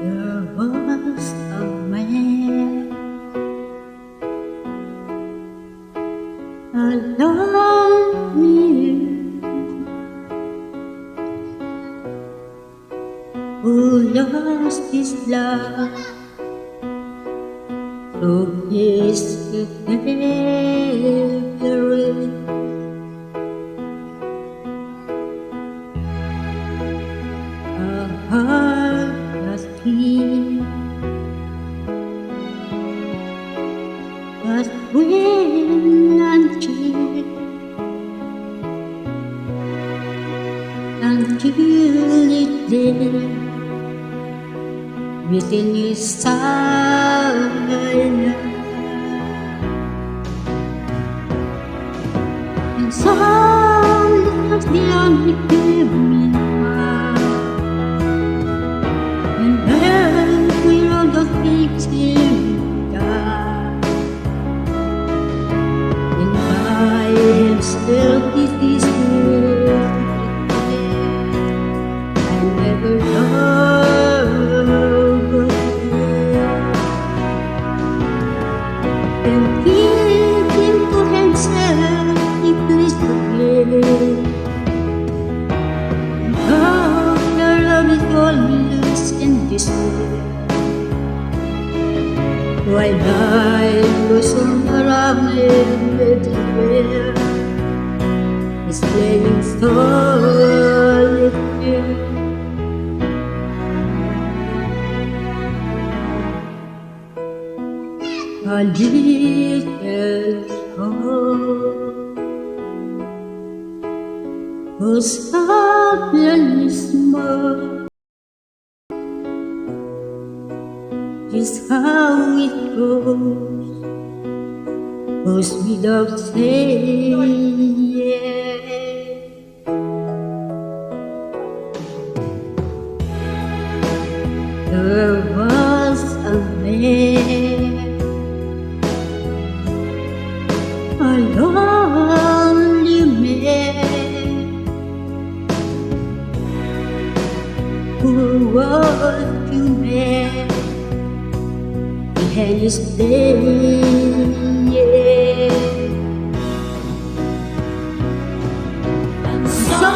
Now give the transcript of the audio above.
There was a man alone here who lost his love through his delivery. A heartless king was win and cheer until it did within his silence. And some was the only giving heart, and every road of victim died. And by himself this is I never loved again. And give him to himself he pleased again. And how their love is all loose and despair, while I was unraveling everywhere, is playing solitaire. A little hope was suddenly small. Just how it goes without saying. There was a man, a lonely man, who was human behind his blade. And so